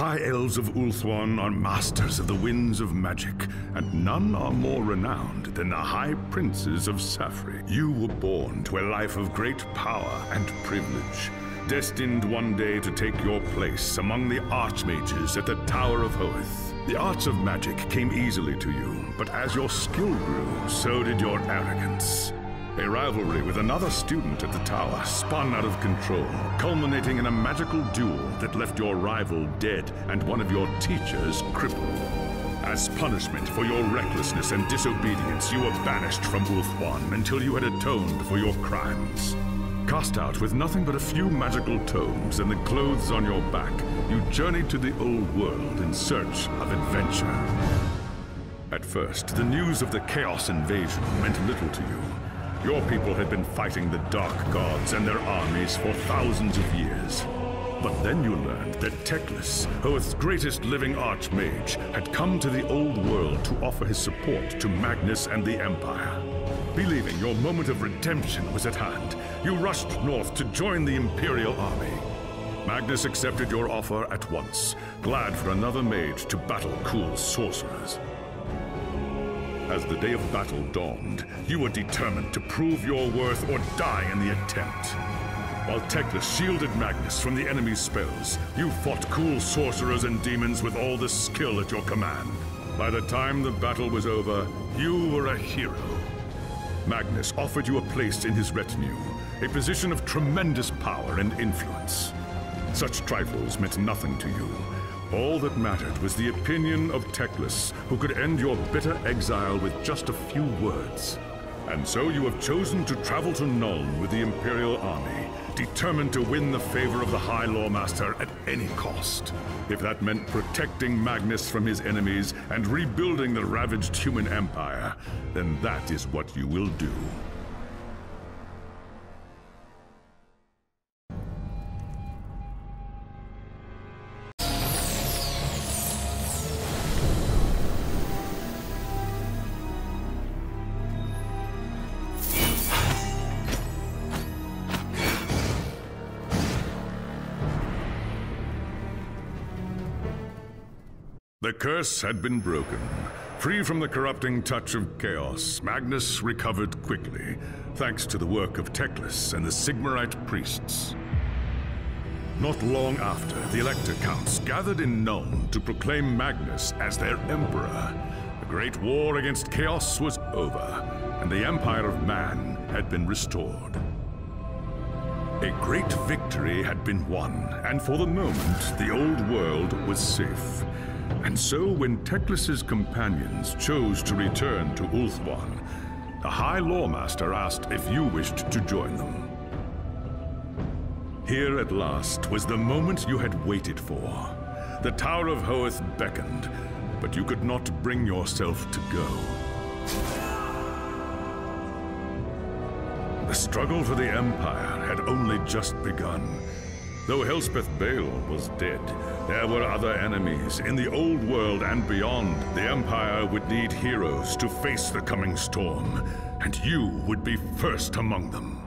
High Elves of Ulthuan are masters of the winds of magic, and none are more renowned than the High Princes of Safri. You were born to a life of great power and privilege, destined one day to take your place among the Archmages at the Tower of Hoeth. The arts of magic came easily to you, but as your skill grew, so did your arrogance. A rivalry with another student at the tower spun out of control, culminating in a magical duel that left your rival dead and one of your teachers crippled. As punishment for your recklessness and disobedience, you were banished from Ulthuan until you had atoned for your crimes. Cast out with nothing but a few magical tomes and the clothes on your back, you journeyed to the old world in search of adventure. At first, the news of the Chaos invasion meant little to you. Your people had been fighting the Dark Gods and their armies for thousands of years. But then you learned that Teclis, Hoeth's greatest living archmage, had come to the old world to offer his support to Magnus and the Empire. Believing your moment of redemption was at hand, you rushed north to join the Imperial army. Magnus accepted your offer at once, glad for another mage to battle Kuhl's sorcerers. As the day of battle dawned, you were determined to prove your worth or die in the attempt. While Teclis shielded Magnus from the enemy's spells, you fought Kuhl's sorcerers and demons with all the skill at your command. By the time the battle was over, you were a hero. Magnus offered you a place in his retinue, a position of tremendous power and influence. Such trifles meant nothing to you. All that mattered was the opinion of Teclis, who could end your bitter exile with just a few words. And so you have chosen to travel to Nuln with the Imperial army, determined to win the favor of the High Lawmaster at any cost. If that meant protecting Magnus from his enemies and rebuilding the ravaged human empire, then that is what you will do. The curse had been broken. Free from the corrupting touch of chaos, Magnus recovered quickly, thanks to the work of Teclis and the Sigmarite priests. Not long after, the Elector Counts gathered in Nuln to proclaim Magnus as their emperor. The great war against chaos was over, and the Empire of Man had been restored. A great victory had been won, and for the moment, the old world was safe. And so, when Teclis' companions chose to return to Ulthuan, the High Lawmaster asked if you wished to join them. Here at last was the moment you had waited for. The Tower of Hoeth beckoned, but you could not bring yourself to go. The struggle for the Empire had only just begun. Though Elspeth Bale was dead, there were other enemies in the old world and beyond. The Empire would need heroes to face the coming storm, and you would be first among them.